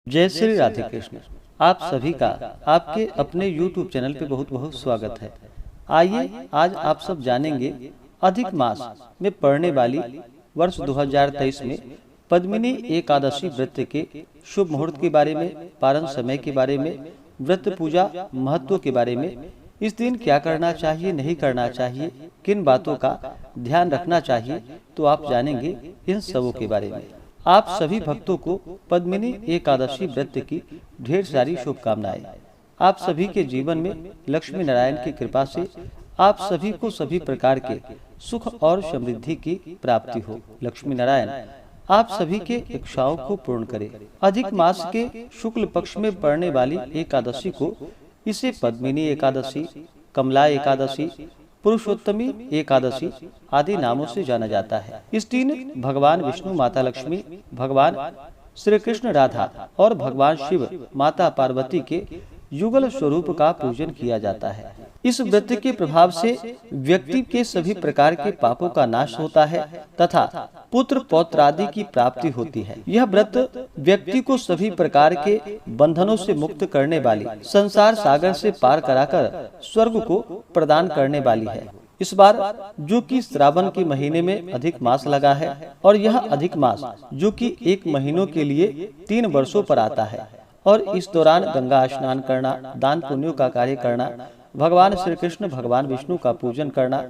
जय श्री राधे कृष्ण। आप सभी का आपके अपने YouTube चैनल पे बहुत बहुत स्वागत है। आइए आज आप सब जानेंगे अधिक मास में पड़ने वाली वर्ष 2023 में पद्मिनी एकादशी व्रत के शुभ मुहूर्त के बारे में, पारण समय के बारे में, व्रत पूजा महत्व के बारे में, इस दिन क्या करना चाहिए, नहीं करना चाहिए, किन बातों का ध्यान रखना चाहिए, तो आप जानेंगे इन सबों के बारे में। आप सभी भक्तों को पद्मिनी एकादशी व्रत की ढेर सारी शुभकामनाएं। आप सभी के जीवन में लक्ष्मी नारायण की कृपा से आप सभी को सभी प्रकार के सुख और समृद्धि की प्राप्ति हो। लक्ष्मी नारायण आप सभी के इच्छाओं को पूर्ण करे। अधिक मास के शुक्ल पक्ष में पड़ने वाली एकादशी को इसे पद्मिनी एकादशी, कमला एकादशी, पुरुषोत्तमी एकादशी आदि नामों से जाना जाता है। इस दिन भगवान विष्णु, माता लक्ष्मी, भगवान श्री कृष्ण राधा और भगवान शिव, माता पार्वती के युगल स्वरूप का पूजन किया जाता है। इस व्रत के प्रभाव से व्यक्ति के सभी प्रकार के पापों का नाश होता है तथा पुत्र पौत्र आदि की प्राप्ति होती है। यह व्रत व्यक्ति को सभी प्रकार के बंधनों से मुक्त करने वाली, संसार सागर से पार कराकर स्वर्ग को प्रदान करने वाली है। इस बार जो कि श्रावण के महीने में अधिक मास लगा है और यह अधिक मास जो कि 1 महीनों के लिए 3 वर्षों पर आता है और इस दौरान गंगा स्नान करना, दान पुण्यों का कार्य करना, भगवान श्री कृष्ण, भगवान विष्णु का पूजन करना,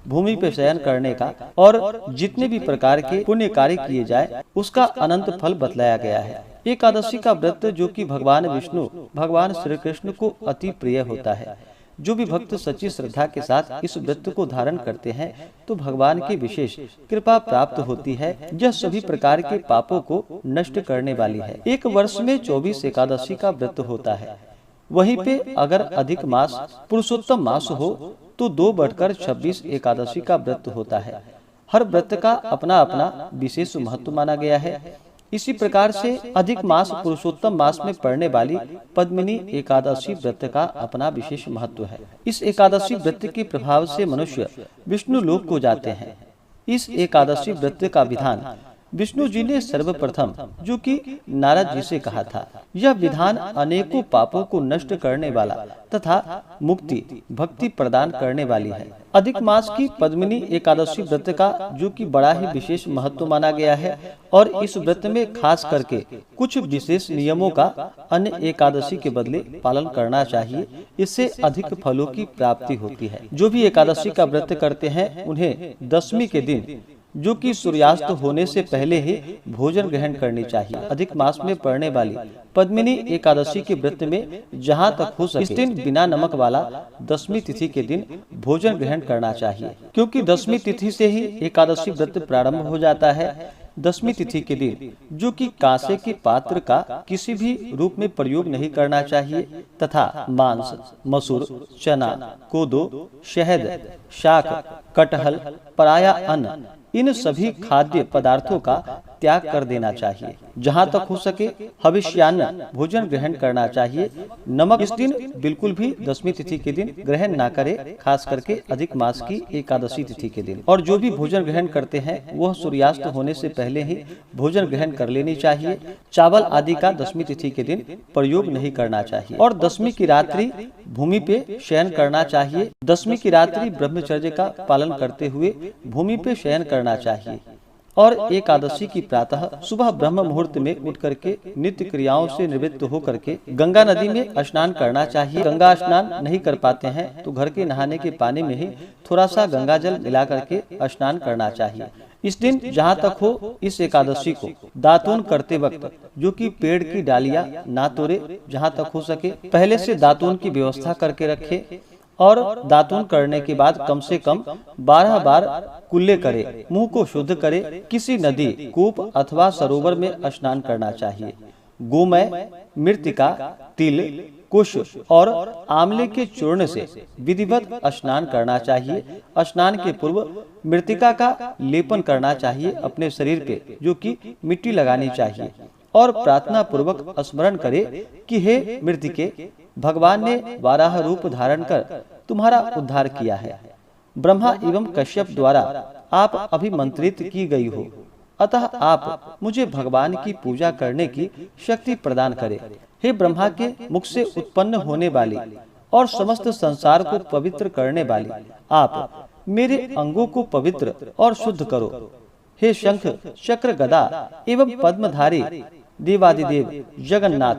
भूमि पे शयन करने का और जितने भी प्रकार के पुण्य कार्य किए जाए उसका अनंत फल बतलाया गया है। एकादशी का व्रत जो कि भगवान विष्णु, भगवान श्री कृष्ण को अति प्रिय होता है। जो भी भक्त सच्ची श्रद्धा के साथ इस व्रत को धारण करते हैं तो भगवान की विशेष कृपा प्राप्त होती है। यह सभी प्रकार के पापों को नष्ट करने वाली है। एक वर्ष में 24 एकादशी का व्रत होता है। वहीं पे अगर अधिक मास पुरुषोत्तम मास हो तो 2/26 एकादशी का व्रत होता है। हर व्रत का अपना अपना विशेष महत्व माना गया है। इसी प्रकार से अधिक मास पुरुषोत्तम मास में पड़ने वाली पद्मिनी एकादशी व्रत का अपना विशेष महत्व है। इस एकादशी व्रत के प्रभाव से मनुष्य विष्णु लोक को जाते हैं। इस एकादशी व्रत का विधान विष्णु जी ने सर्वप्रथम जो कि नारद जी से कहा था। यह विधान अनेकों पापों को नष्ट करने वाला तथा मुक्ति भक्ति प्रदान करने वाली है। अधिक मास की पद्मिनी एकादशी व्रत का जो कि बड़ा ही विशेष महत्व माना गया है और इस व्रत में खास करके कुछ विशेष नियमों का अन्य एकादशी के बदले पालन करना चाहिए। इससे अधिक फलों की प्राप्ति होती है। जो भी एकादशी का व्रत करते हैं उन्हें दशमी के दिन जो कि सूर्यास्त होने से पहले ही भोजन ग्रहण करनी चाहिए। अधिक मास में पड़ने वाली पद्मिनी एकादशी के व्रत में जहां तक हो सके इस दिन बिना नमक वाला दशमी तिथि के दिन भोजन ग्रहण करना चाहिए, क्योंकि दशमी तिथि से ही एकादशी व्रत प्रारंभ हो जाता है। दशमी तिथि के दिन जो कि कांसे के पात्र का किसी भी रूप में प्रयोग नहीं करना चाहिए तथा मांस, मसूर, चना, कोदो, शहद, शाक, कटहल, पराया अन्न, इन सभी खाद्य पदार्थों का त्याग कर देना चाहिए। जहां तक हो सके हविष्यान्न भोजन ग्रहण करना चाहिए। नमक इस दिन बिल्कुल भी दशमी तिथि के दिन ग्रहण ना करें, खास करके अधिक मास की एकादशी तिथि के दिन। और जो भी भोजन ग्रहण करते हैं वह सूर्यास्त होने से पहले ही भोजन ग्रहण कर लेनी चाहिए। चावल आदि का दशमी तिथि के दिन प्रयोग नहीं करना चाहिए और दशमी की रात्रि भूमि पे शयन करना चाहिए। दशमी की रात्रि ब्रह्मचर्य का पालन करते हुए भूमि पे शयन करना चाहिए और एकादशी की प्रातः सुबह ब्रह्म मुहूर्त में उठ करके नित्य क्रियाओं से निवृत्त होकर के गंगा नदी में स्नान करना चाहिए। गंगा स्नान नहीं कर पाते हैं तो घर के नहाने के पानी में ही थोड़ा सा गंगा जल मिला करके स्नान करना चाहिए। इस दिन जहाँ तक हो इस एकादशी को दातून करते वक्त जो कि पेड़ की डालियां ना तोड़े, जहाँ तक हो सके पहले से दातून की व्यवस्था करके रखे और दातून करने के बाद कम से कम 12 बार कुल्ले करे, मुंह को शुद्ध करे। किसी नदी, कूप अथवा सरोवर में स्नान करना चाहिए। गोमय, मृतिका, तिल, कुश और आंवले के चूर्ण से विधिवत स्नान करना चाहिए। स्नान के पूर्व मृतिका का लेपन करना चाहिए अपने शरीर पे, जो कि मिट्टी लगानी चाहिए और प्रार्थना पूर्वक स्मरण करे कि हे मृतिके, भगवान ने वाराह रूप धारण कर तुम्हारा उद्धार किया है। ब्रह्मा एवं कश्यप द्वारा आप अभिमंत्रित की गई हो। अतः आप मुझे भगवान की पूजा करने की शक्ति प्रदान करें। हे ब्रह्मा के मुख से उत्पन्न होने वाली और समस्त संसार को पवित्र करने वाली, आप मेरे अंगों को पवित्र और शुद्ध करो। हे शंख चक्र गदा एवं पद्मधारी देवादिदेव जगन्नाथ,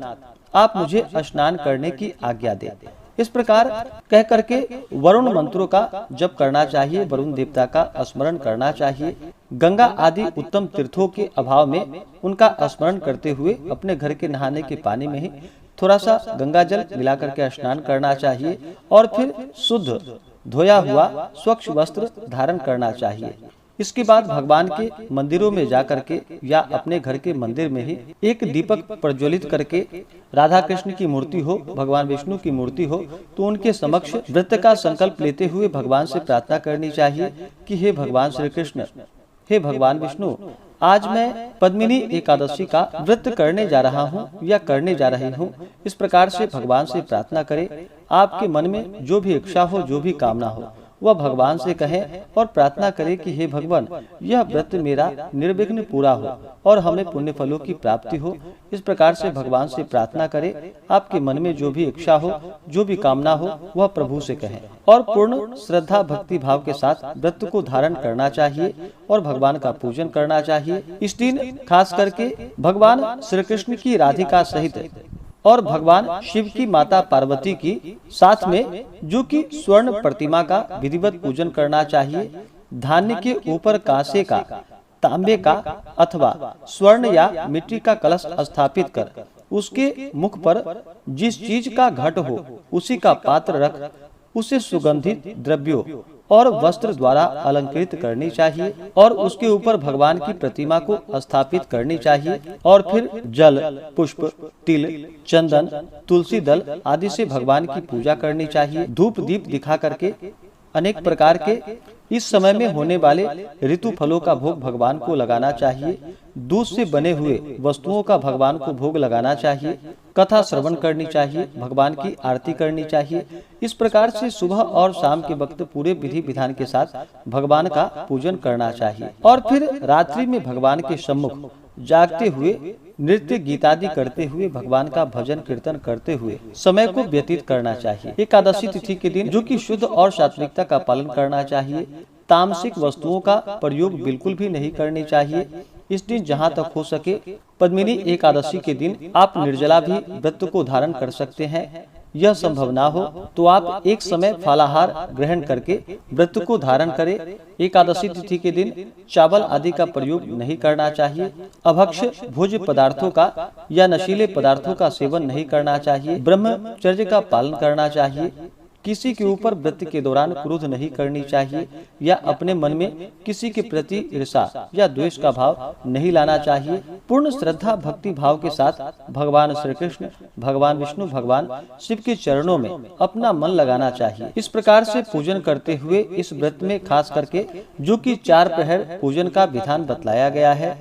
आप मुझे स्नान करने की आज्ञा दें। इस प्रकार कह करके वरुण मंत्रों का जप करना चाहिए, वरुण देवता का स्मरण करना चाहिए। गंगा आदि उत्तम तीर्थों के अभाव में उनका स्मरण करते हुए अपने घर के नहाने के पानी में ही थोड़ा सा गंगा जल मिलाकर के स्नान करना चाहिए और फिर शुद्ध धोया हुआ स्वच्छ वस्त्र धारण करना चाहिए। इसके बाद भगवान के मंदिरों में जाकर के या अपने घर के मंदिर में ही एक दीपक प्रज्वलित करके राधा कृष्ण की मूर्ति हो, भगवान विष्णु की मूर्ति हो, तो उनके समक्ष व्रत का संकल्प लेते हुए भगवान से प्रार्थना करनी चाहिए कि हे भगवान श्री कृष्ण, हे भगवान विष्णु, आज मैं पद्मिनी एकादशी का व्रत करने जा रहा हूँ या करने जा रही हूँ। इस प्रकार से भगवान से प्रार्थना करें। आपके मन में जो भी इच्छा हो, जो भी कामना हो, वह भगवान से कहें और प्रार्थना करें कि हे भगवान, यह व्रत मेरा निर्विघ्न पूरा हो और हमें पुण्य फलों की प्राप्ति हो। इस प्रकार से भगवान से प्रार्थना करें। आपके मन में जो भी इच्छा हो, जो भी कामना हो, वह प्रभु से कहें और पूर्ण श्रद्धा भक्ति भाव के साथ व्रत को धारण करना चाहिए और भगवान का पूजन करना चाहिए। इस दिन खास करके भगवान श्री कृष्ण की राधिका सहित और भगवान शिव की माता पार्वती की साथ में जो कि स्वर्ण प्रतिमा का विधिवत पूजन करना चाहिए। धान्य के ऊपर कांसे का, तांबे का अथवा स्वर्ण या मिट्टी का कलश स्थापित कर उसके मुख पर जिस चीज का घट हो उसी का पात्र रख उसे सुगंधित द्रव्यों और वस्त्र द्वारा अलंकृत करनी चाहिए और उसके ऊपर भगवान की प्रतिमा को स्थापित करनी चाहिए और फिर जल, पुष्प, तिल, चंदन, तुलसी दल आदि से भगवान की पूजा करनी चाहिए। धूप दीप दिखा करके अनेक प्रकार के इस समय में होने वाले ऋतु फलों का भोग भगवान को लगाना चाहिए। दूध से बने हुए वस्तुओं का भगवान को भोग लगाना चाहिए। कथा श्रवण करनी चाहिए, भगवान की आरती करनी चाहिए। इस प्रकार से सुबह और शाम के वक्त पूरे विधि विधान के साथ भगवान का पूजन करना चाहिए और फिर रात्रि में भगवान के सम्मुख जागते हुए नृत्य गीतादि करते हुए भगवान का भजन कीर्तन करते हुए समय को व्यतीत करना चाहिए। एकादशी तिथि के दिन जो कि शुद्ध और सात्विकता का पालन करना चाहिए। तामसिक वस्तुओं का प्रयोग बिल्कुल भी नहीं करनी चाहिए। इस दिन जहाँ तक हो सके पद्मिनी एकादशी के दिन आप निर्जला भी व्रत को धारण कर सकते हैं। यह संभव ना हो तो आप एक समय फलाहार ग्रहण करके व्रत को धारण करें। एकादशी तिथि के दिन चावल आदि का प्रयोग नहीं करना चाहिए। अभक्ष्य भोज्य पदार्थों का या नशीले पदार्थों का सेवन नहीं करना चाहिए। ब्रह्मचर्य का पालन करना चाहिए। किसी के ऊपर व्रत के दौरान क्रोध नहीं करनी चाहिए या अपने मन में किसी के प्रति ईर्षा या द्वेष का भाव नहीं लाना चाहिए। पूर्ण श्रद्धा भक्ति भाव के साथ भगवान श्री कृष्ण, भगवान विष्णु, भगवान शिव के चरणों में अपना मन लगाना चाहिए। इस प्रकार से पूजन करते हुए इस व्रत में खास करके जो कि 4 प्रहर पूजन का विधान बतलाया गया है।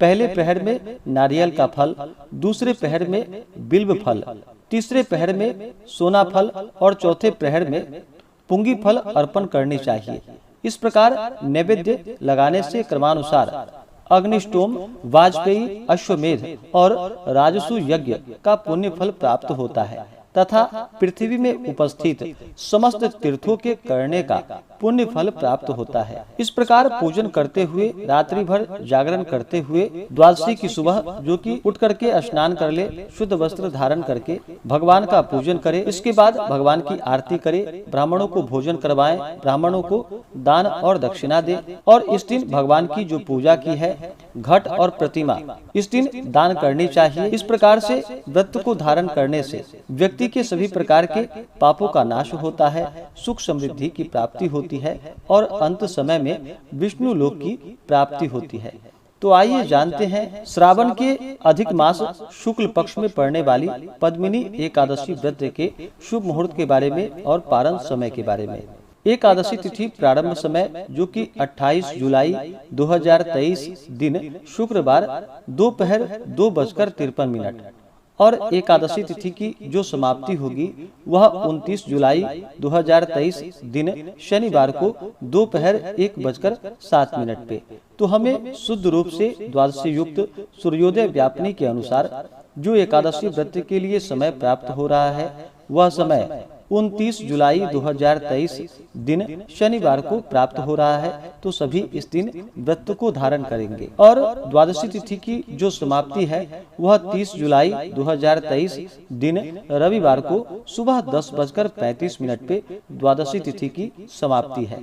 पहले प्रहर में नारियल का फल, दूसरे प्रहर में बिल्व फल, तीसरे प्रहर में सोना फल और चौथे प्रहर में पुंगी फल अर्पण करनी चाहिए। इस प्रकार नैवेद्य लगाने से क्रमानुसार अग्निष्टोम, वाजपेयी, अश्वमेध और राजसु यज्ञ का पुण्य फल प्राप्त होता है तथा पृथ्वी में उपस्थित समस्त तीर्थों के करने का पुण्य फल प्राप्त होता है। इस प्रकार पूजन करते हुए रात्रि भर जागरण करते हुए द्वादशी की सुबह जो कि उठ करके स्नान कर ले, शुद्ध वस्त्र धारण करके भगवान का पूजन करे। इसके बाद भगवान की आरती करे, ब्राह्मणों को भोजन करवाएं, ब्राह्मणों को दान और दक्षिणा दे और इस दिन भगवान की जो पूजा की है घट और प्रतिमा इस दिन दान करनी चाहिए। इस प्रकार से व्रत को धारण करने से व्यक्ति के सभी प्रकार के पापों का नाश होता है, सुख समृद्धि की प्राप्ति होती है और अंत समय में विष्णु लोक की प्राप्ति होती है। तो आइए जानते हैं श्रावण के अधिक मास शुक्ल पक्ष में पड़ने वाली पद्मिनी एकादशी व्रत के शुभ मुहूर्त के बारे में और पारण समय के बारे में। एकादशी तिथि प्रारंभ समय जो कि 28 जुलाई 2023 दिन शुक्रवार दोपहर 2:53 और एकादशी तिथि की जो समाप्ति होगी वह 29 जुलाई 2023 दिन शनिवार को दोपहर 1:07 पे। तो हमें शुद्ध रूप से द्वादशी युक्त सूर्योदय व्यापनी के अनुसार जो एकादशी व्रत के लिए समय प्राप्त हो रहा है वह समय 29 जुलाई 2023 दिन शनिवार को प्राप्त हो रहा है। तो सभी इस दिन व्रत को धारण करेंगे। और द्वादशी तिथि की जो समाप्ति है वह 30 जुलाई 2023 दिन रविवार को सुबह 10:35 पे द्वादशी तिथि की समाप्ति है।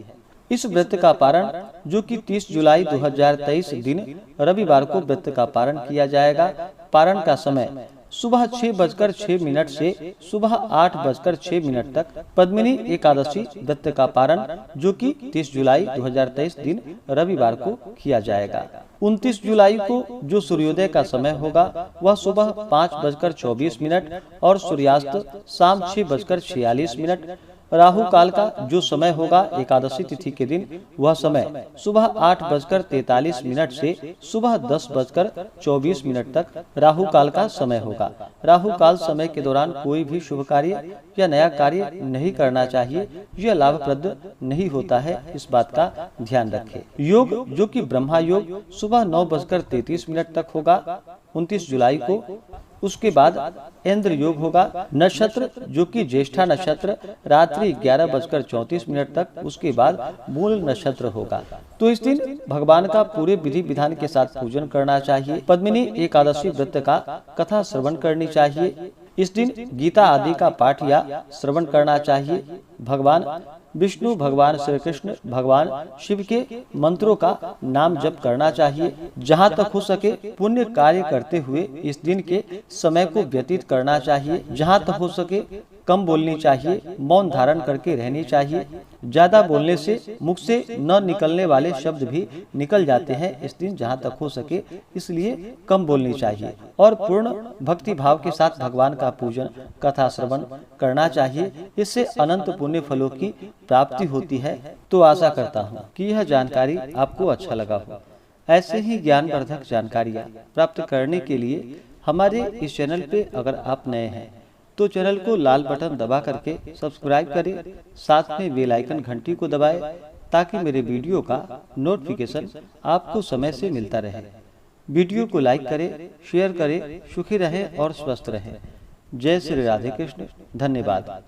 इस व्रत का पारण जो कि 30 जुलाई 2023 दिन रविवार को व्रत का पारण किया जाएगा। पारण का समय सुबह 6:06 से सुबह 8:06 तक। पद्मिनी एकादशी व्रत का पारण जो कि 30 जुलाई 2023 दिन रविवार को किया जाएगा। 29 जुलाई को जो सूर्योदय का समय होगा वह सुबह 5:24 और सूर्यास्त शाम 6:46। राहु काल का जो समय होगा एकादशी तिथि के दिन वह समय सुबह 8:43 से सुबह 10:24 तक राहु काल का समय होगा। राहु काल समय के दौरान कोई भी शुभ कार्य या नया कार्य नहीं करना चाहिए, यह लाभप्रद नहीं होता है, इस बात का ध्यान रखें। योग जो कि ब्रह्मा योग सुबह 9:33 तक होगा 29 जुलाई को। उसके बाद इंद्र योग होगा। नक्षत्र जो कि ज्येष्ठा नक्षत्र रात्रि 11:34 तक। उसके बाद मूल नक्षत्र होगा। तो इस दिन भगवान का पूरे विधि विधान के साथ पूजन करना चाहिए। पद्मिनी एकादशी व्रत का कथा श्रवण करनी चाहिए। इस दिन गीता आदि का पाठ या श्रवण करना चाहिए। भगवान विष्णु, भगवान श्री कृष्ण, भगवान शिव के मंत्रों का नाम जप करना चाहिए। जहाँ तक हो सके पुण्य कार्य करते हुए इस दिन के समय को व्यतीत करना चाहिए। जहाँ तक हो सके कम बोलनी चाहिए, मौन धारण करके रहनी चाहिए। ज्यादा बोलने से मुख से न निकलने वाले शब्द भी निकल जाते हैं इस दिन, जहाँ तक हो सके इसलिए कम बोलनी चाहिए। और पूर्ण भक्ति भाव के साथ भगवान का पूजन कथा श्रवण करना चाहिए। इससे अनंत पुण्य फलों की प्राप्ति होती है। तो आशा करता हूँ कि यह जानकारी आपको अच्छा लगा हो। ऐसे ही ज्ञानवर्धक जानकारियाँ प्राप्त करने के लिए हमारे इस चैनल पे अगर आप नए हैं तो चैनल को लाल बटन दबा करके सब्सक्राइब करें, साथ में बेल आइकन घंटी को दबाएं ताकि मेरे वीडियो का नोटिफिकेशन आपको समय से मिलता रहे। वीडियो को लाइक करें, शेयर करें। सुखी रहें और स्वस्थ रहें। जय श्री राधे कृष्ण। धन्यवाद।